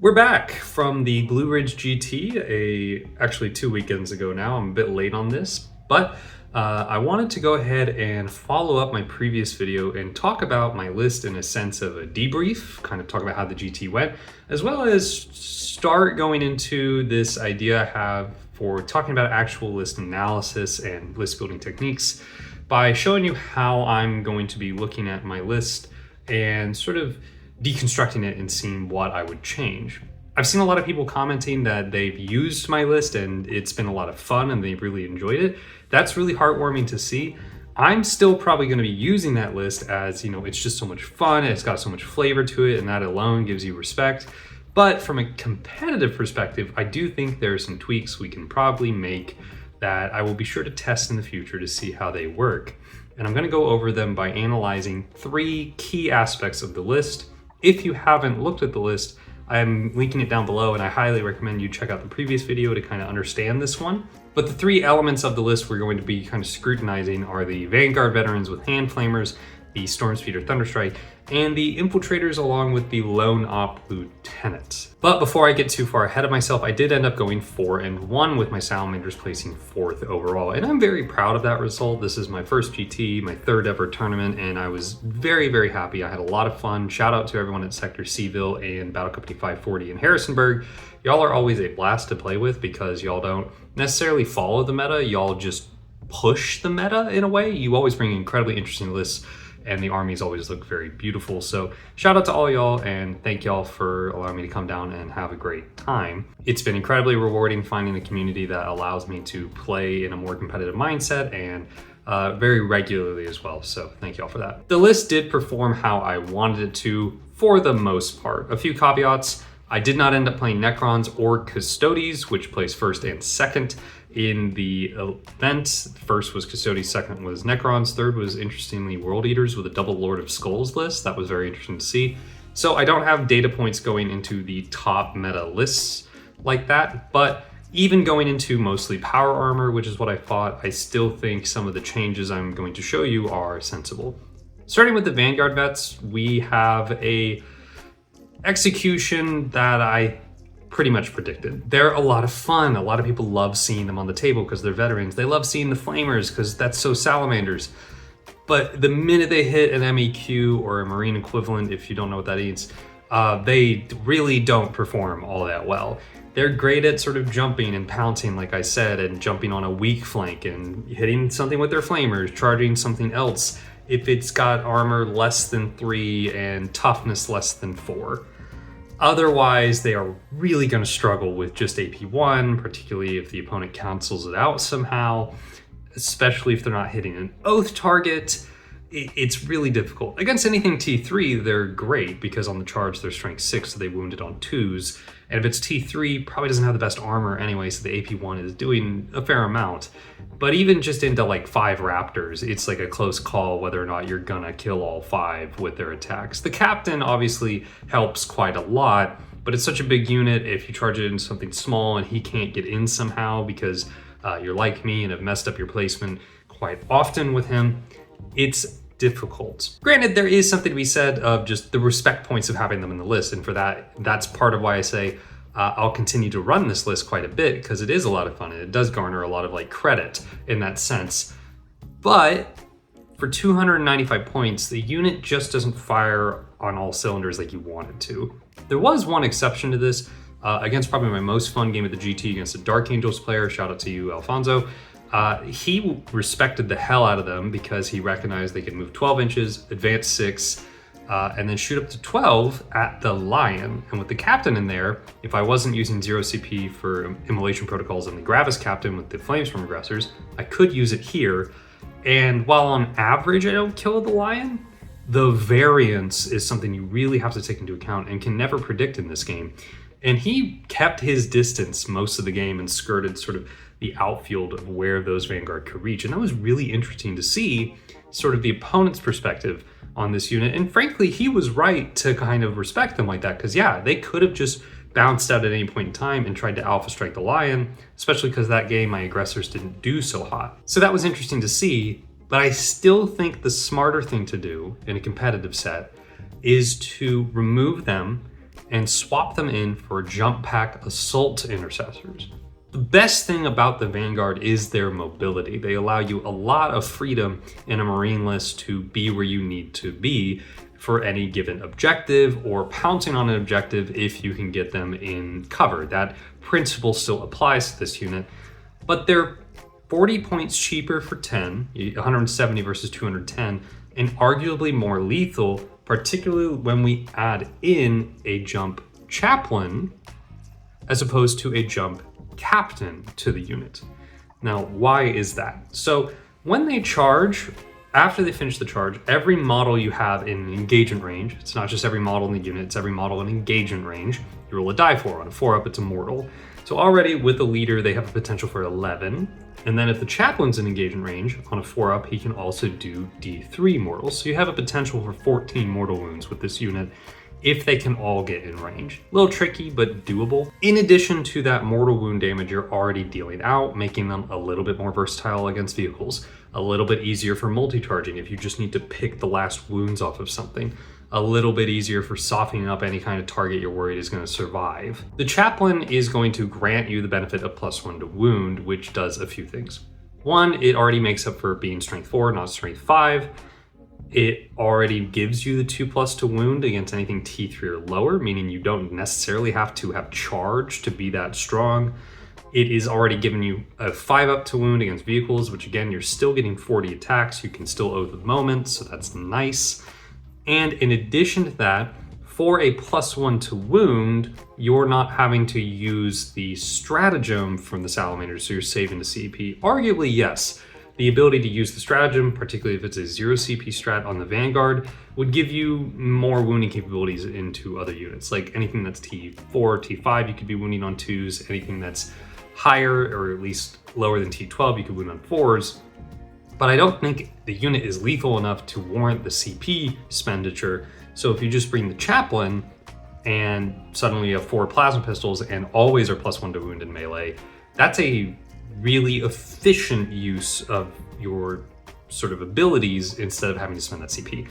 We're back from the Blue Ridge GT, actually 2 weekends ago now. I'm a bit late on this, but I wanted to go ahead and follow up my previous video and talk about my list in a sense of a debrief, kind of talk about how the GT went, as well as start going into this idea I have for talking about actual list analysis and list building techniques by showing you how I'm going to be looking at my list and sort of deconstructing it and seeing what I would change. I've seen a lot of people commenting that they've used my list and it's been a lot of fun and they've really enjoyed it. That's really heartwarming to see. I'm still probably going to be using that list as, it's just so much fun and it's got so much flavor to it, and that alone gives you respect. But from a competitive perspective, I do think there are some tweaks we can probably make that I will be sure to test in the future to see how they work. And I'm going to go over them by analyzing 3 key aspects of the list. If you haven't looked at the list, I'm linking it down below, and I highly recommend you check out the previous video to kind of understand this one. But the 3 elements of the list we're going to be kind of scrutinizing are the Vanguard veterans with hand flamers, the Stormspeeder Thunderstrike, and the infiltrators along with the lone op lieutenant. But before I get too far ahead of myself, I did end up going 4-1 with my Salamanders placing 4th overall, and I'm very proud of that result. This is my first GT, my 3rd ever tournament, and I was very, very happy. I had a lot of fun. Shout out to everyone at Sector Seville and Battle Company 540 in Harrisonburg. Y'all are always a blast to play with because y'all don't necessarily follow the meta, y'all just push the meta in a way. You always bring incredibly interesting lists, and the armies always look very beautiful. So shout out to all y'all, and thank y'all for allowing me to come down and have a great time. It's been incredibly rewarding finding a community that allows me to play in a more competitive mindset and very regularly as well. So thank y'all for that. The list did perform how I wanted it to for the most part. A few caveats. I did not end up playing Necrons or Custodes, which placed 1st and 2nd in the event. First was Custodes, 2nd was Necrons, 3rd was, interestingly, World Eaters with a double Lord of Skulls list. That was very interesting to see. So I don't have data points going into the top meta lists like that, but even going into mostly power armor, which is what I fought, I still think some of the changes I'm going to show you are sensible. Starting with the Vanguard vets, we have a execution that I pretty much predicted. They're a lot of fun. A lot of people love seeing them on the table because they're veterans. They love seeing the flamers because that's so Salamanders. But the minute they hit an MEQ or a Marine equivalent, if you don't know what that means, they really don't perform all that well. They're great at sort of jumping and pouncing, like I said, and jumping on a weak flank and hitting something with their flamers, charging something else if it's got armor less than 3 and toughness less than 4. Otherwise, they are really going to struggle with just AP1, particularly if the opponent cancels it out somehow, especially if they're not hitting an oath target. It's really difficult. Against anything T3, they're great because on the charge they're strength 6, so they wound it on 2s. And if it's T3, probably doesn't have the best armor anyway, so the AP1 is doing a fair amount. But even just into like 5 Raptors, it's like a close call whether or not you're gonna kill all 5 with their attacks. The Captain obviously helps quite a lot, but it's such a big unit. If you charge it into something small and he can't get in somehow because you're like me and have messed up your placement quite often with him, it's difficult. Granted, there is something to be said of just the respect points of having them in the list, and for that, that's part of why I say I'll continue to run this list quite a bit because it is a lot of fun and it does garner a lot of credit in that sense. But for 295 points, the unit just doesn't fire on all cylinders like you want it to. There was one exception to this against probably my most fun game of the GT against a Dark Angels player. Shout out to you, Alfonso. He respected the hell out of them because he recognized they could move 12 inches, advance 6, and then shoot up to 12 at the Lion. And with the Captain in there, if I wasn't using 0 CP for Immolation Protocols and the Gravis Captain with the Flames from Aggressors, I could use it here. And while on average I don't kill the Lion, the variance is something you really have to take into account and can never predict in this game. And he kept his distance most of the game and skirted sort of the outfield of where those Vanguard could reach. And that was really interesting to see sort of the opponent's perspective on this unit. And frankly, he was right to kind of respect them like that because yeah, they could have just bounced out at any point in time and tried to alpha strike the Lion, especially because that game my aggressors didn't do so hot. So that was interesting to see, but I still think the smarter thing to do in a competitive set is to remove them and swap them in for jump pack assault intercessors. The best thing about the Vanguard is their mobility. They allow you a lot of freedom in a Marine list to be where you need to be for any given objective, or pouncing on an objective if you can get them in cover. That principle still applies to this unit, but they're 40 points cheaper for 10, 170 versus 210, and arguably more lethal, particularly when we add in a jump chaplain as opposed to a jump captain to the unit. Now, why is that? So when they charge, after they finish the charge, every model you have in engagement range, it's not just every model in the unit, it's every model in engagement range, you roll a die for. On a 4-up, it's immortal. So already with the leader, they have a potential for 11. And then if the chaplain's in engagement range, on a 4-up, he can also do D3 mortals. So you have a potential for 14 mortal wounds with this unit if they can all get in range. A little tricky, but doable. In addition to that mortal wound damage you're already dealing out, making them a little bit more versatile against vehicles, a little bit easier for multi-charging if you just need to pick the last wounds off of something, a little bit easier for softening up any kind of target you're worried is going to survive. The chaplain is going to grant you the benefit of +1 to wound, which does a few things. One, it already makes up for being strength 4, not strength 5. It already gives you the 2+ to wound against anything T3 or lower, meaning you don't necessarily have to have charge to be that strong. It is already giving you a 5-up to wound against vehicles, which again, you're still getting 40 attacks. You can still oath the moment, so that's nice. And in addition to that, for a +1 to wound, you're not having to use the stratagem from the Salamanders, so you're saving the CP. Arguably, yes. The ability to use the stratagem, particularly if it's a 0 CP strat on the Vanguard, would give you more wounding capabilities into other units. Like anything that's T4, T5, you could be wounding on 2s. Anything that's higher, or at least lower than T12, you could wound on 4s. But I don't think the unit is lethal enough to warrant the CP expenditure. So if you just bring the chaplain and suddenly you have 4 plasma pistols and always are +1 to wound in melee, that's a really efficient use of your sort of abilities instead of having to spend that CP.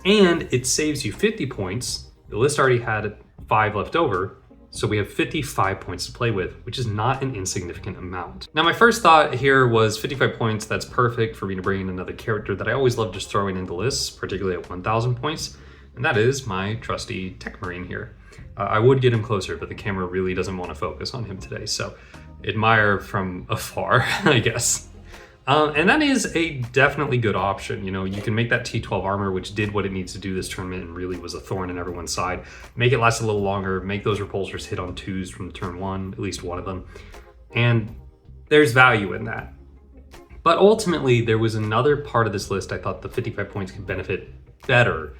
And it saves you 50 points. The list already had 5 left over, so we have 55 points to play with, which is not an insignificant amount. Now, my first thought here was 55 points, that's perfect for me to bring in another character that I always love just throwing into lists, particularly at 1,000 points, and that is my trusty Tech Marine here. I would get him closer, but the camera really doesn't want to focus on him today, so admire from afar, I guess. And that is a definitely good option. You know, you can make that T12 armor, which did what it needs to do this tournament and really was a thorn in everyone's side. Make it last a little longer, make those repulsors hit on 2s from turn 1, at least one of them. And there's value in that. But ultimately, there was another part of this list I thought the 55 points could benefit better.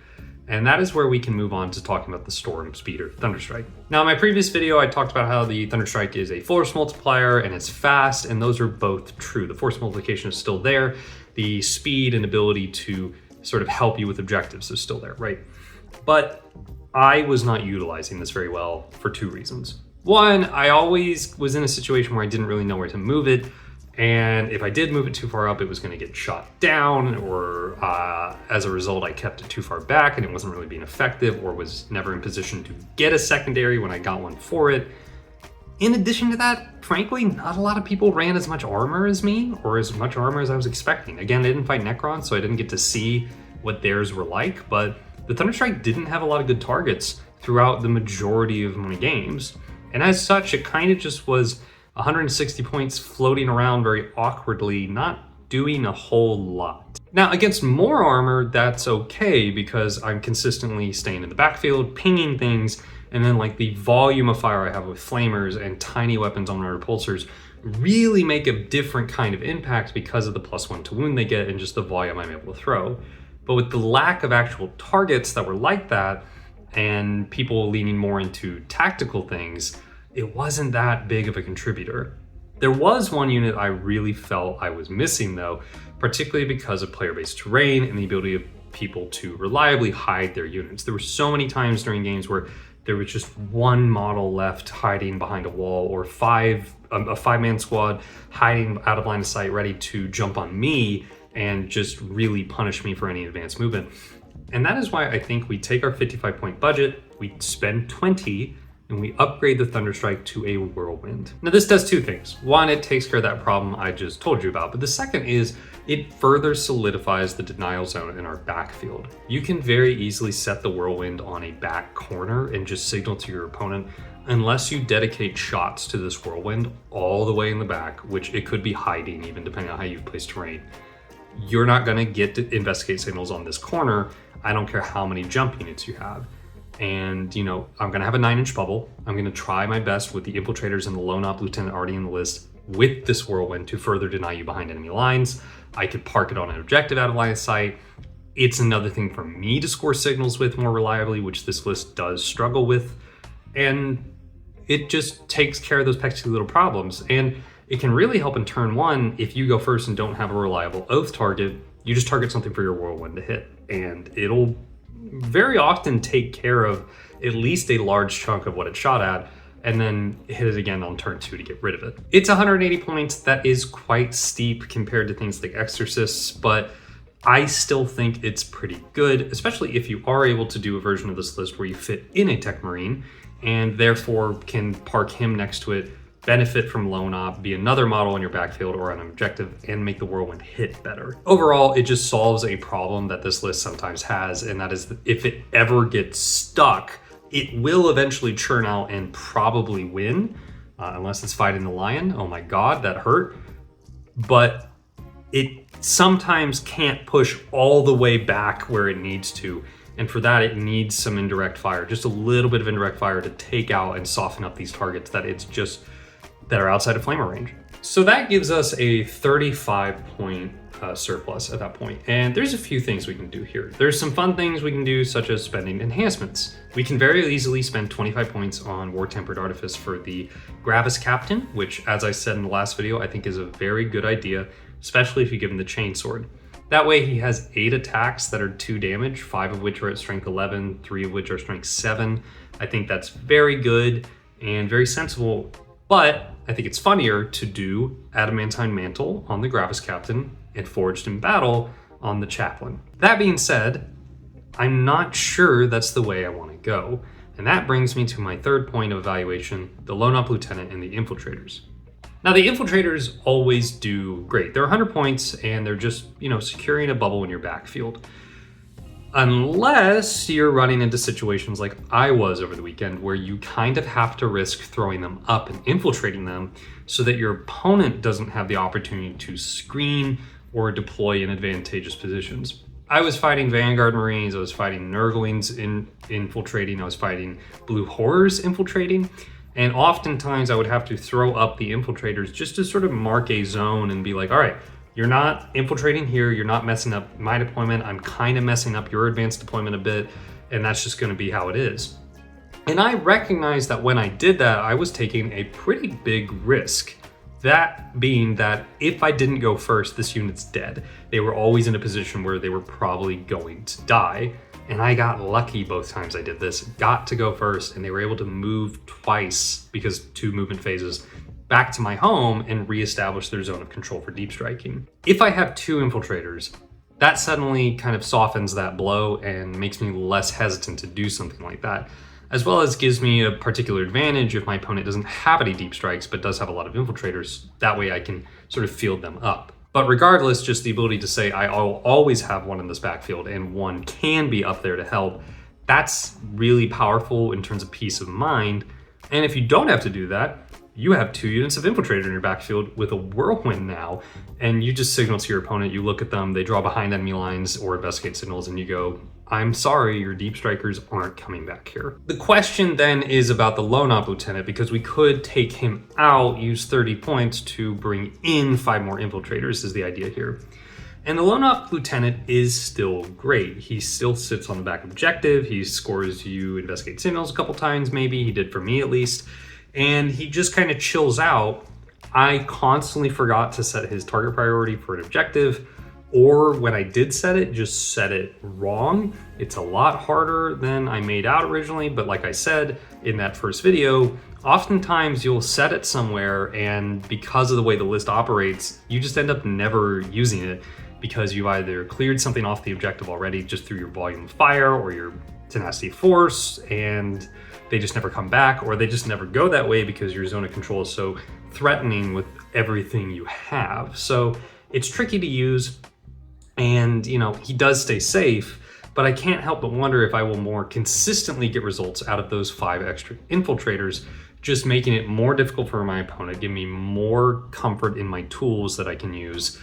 And that is where we can move on to talking about the Storm Speeder Thunderstrike. Now, in my previous video, I talked about how the Thunderstrike is a force multiplier and it's fast, and those are both true. The force multiplication is still there. The speed and ability to sort of help you with objectives is still there, right? But I was not utilizing this very well for 2 reasons. One, I always was in a situation where I didn't really know where to move it. And if I did move it too far up, it was going to get shot down, or as a result, I kept it too far back and it wasn't really being effective, or was never in position to get a secondary when I got one for it. In addition to that, frankly, not a lot of people ran as much armor as me, or as much armor as I was expecting. Again, I didn't fight Necron, so I didn't get to see what theirs were like, but the Thunderstrike didn't have a lot of good targets throughout the majority of my games. And as such, it kind of just was 160 points floating around very awkwardly, not doing a whole lot. Now, against more armor, that's okay because I'm consistently staying in the backfield, pinging things, and then like the volume of fire I have with flamers and tiny weapons on my repulsors really make a different kind of impact because of the +1 to wound they get and just the volume I'm able to throw. But with the lack of actual targets that were like that, and people leaning more into tactical things, it wasn't that big of a contributor. There was one unit I really felt I was missing though, particularly because of player-based terrain and the ability of people to reliably hide their units. There were so many times during games where there was just one model left hiding behind a wall, or a 5-man squad hiding out of line of sight ready to jump on me and just really punish me for any advanced movement. And that is why I think we take our 55 point budget, we spend 20, and we upgrade the Thunderstrike to a Whirlwind. Now this does two things. One, it takes care of that problem I just told you about, but the second is it further solidifies the denial zone in our backfield. You can very easily set the Whirlwind on a back corner and just signal to your opponent, unless you dedicate shots to this Whirlwind all the way in the back, which it could be hiding even depending on how you've placed terrain. You're not gonna get to investigate signals on this corner. I don't care how many jump units you have. And I'm gonna have a 9-inch bubble. I'm gonna try my best with the infiltrators and the lone op lieutenant already in the list with this Whirlwind to further deny you behind enemy lines. I could park it on an objective out of line of sight. It's another thing for me to score signals with more reliably, which this list does struggle with. And it just takes care of those pesky little problems. And it can really help in turn one if you go first and don't have a reliable oath target. You just target something for your Whirlwind to hit, and it'll very often take care of at least a large chunk of what it shot at, and then hit it again on turn 2 to get rid of it. It's 180 points. That is quite steep compared to things like Exorcists, but I still think it's pretty good, especially if you are able to do a version of this list where you fit in a Tech Marine and therefore can park him next to it, benefit from lone op, be another model on your backfield or on an objective, and make the Whirlwind hit better. Overall, it just solves a problem that this list sometimes has, and that is that if it ever gets stuck, it will eventually churn out and probably win, unless it's fighting the lion. Oh my god, that hurt. But it sometimes can't push all the way back where it needs to. And for that, it needs some indirect fire, just a little bit of indirect fire to take out and soften up these targets that are outside of flamer range. So that gives us a 35 point surplus at that point. And there's a few things we can do here. There's some fun things we can do, such as spending enhancements. We can very easily spend 25 points on War Tempered Artifice for the Gravis Captain, which, as I said in the last video, I think is a very good idea, especially if you give him the Chainsword. That way he has 8 attacks that are 2 damage, 5 of which are at strength 11, 3 of which are strength 7. I think that's very good and very sensible, but I think it's funnier to do Adamantine Mantle on the Gravis Captain and Forged in Battle on the Chaplain. That being said, I'm not sure that's the way I want to go. And that brings me to my third point of evaluation, the Lone Op Lieutenant and the Infiltrators. Now the Infiltrators always do great. They're 100 points and they're just, securing a bubble in your backfield. Unless you're running into situations like I was over the weekend where you kind of have to risk throwing them up and infiltrating them so that your opponent doesn't have the opportunity to screen or deploy in advantageous positions. I was fighting Vanguard Marines, I was fighting Nurglings infiltrating, I was fighting Blue Horrors infiltrating, and oftentimes I would have to throw up the Infiltrators just to sort of mark a zone and be like, all right, you're not infiltrating here, you're not messing up my deployment, I'm kind of messing up your advanced deployment a bit, and that's just gonna be how it is. And I recognized that when I did that, I was taking a pretty big risk. That being that if I didn't go first, this unit's dead. They were always in a position where they were probably going to die. And I got lucky both times I did this, got to go first, and they were able to move twice, because 2 movement phases, back to my home and reestablish their zone of control for deep striking. If I have 2 infiltrators, that suddenly kind of softens that blow and makes me less hesitant to do something like that, as well as gives me a particular advantage if my opponent doesn't have any deep strikes but does have a lot of infiltrators. That way I can sort of field them up. But regardless, just the ability to say I'll always have one in this backfield and one can be up there to help, that's really powerful in terms of peace of mind. And if you don't have to do that, you have 2 units of infiltrator in your backfield with a Whirlwind now, and you just signal to your opponent, you look at them, they draw behind enemy lines or investigate signals, and you go, I'm sorry, your deep strikers aren't coming back here. The question then is about the Lone Op Lieutenant, because we could take him out, use 30 points to bring in 5 more infiltrators is the idea here. And the Lone Op Lieutenant is still great. He still sits on the back objective, he scores you investigate signals a couple times maybe, he did for me at least, and he just kind of chills out. I constantly forgot to set his target priority for an objective, or when I did set it, just set it wrong. It's a lot harder than I made out originally, but like I said in that first video, oftentimes you'll set it somewhere and because of the way the list operates, you just end up never using it because you either cleared something off the objective already just through your volume of fire or your tenacity of force, and they just never come back, or they just never go that way because your zone of control is so threatening with everything you have. So it's tricky to use, and you know, he does stay safe, but I can't help but wonder if I will more consistently get results out of those 5 extra infiltrators, just making it more difficult for my opponent, give me more comfort in my tools that I can use,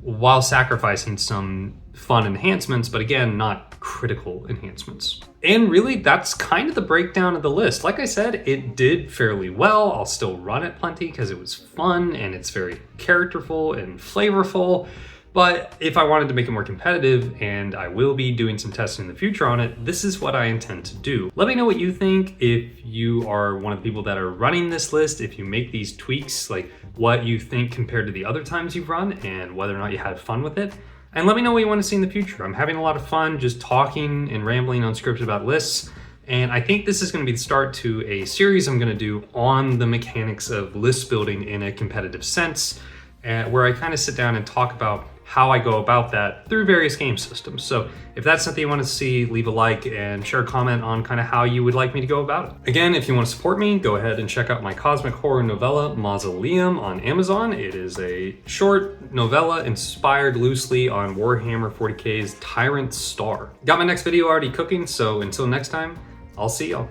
while sacrificing some fun enhancements, but again, not critical enhancements. And really, that's kind of the breakdown of the list. Like I said, it did fairly well. I'll still run it plenty because it was fun and it's very characterful and flavorful. But if I wanted to make it more competitive, and I will be doing some testing in the future on it, this is what I intend to do. Let me know what you think. If you are one of the people that are running this list, if you make these tweaks, like what you think compared to the other times you've run and whether or not you had fun with it. And let me know what you want to see in the future. I'm having a lot of fun just talking and rambling unscripted about lists. And I think this is going to be the start to a series I'm going to do on the mechanics of list building in a competitive sense, where I kind of sit down and talk about how I go about that through various game systems. So if that's something you want to see, leave a like and share a comment on kind of how you would like me to go about it. Again, if you want to support me, go ahead and check out my cosmic horror novella, Mausoleum, on Amazon. It is a short novella inspired loosely on Warhammer 40k's Tyrant Star. Got my next video already cooking, so until next time, I'll see y'all.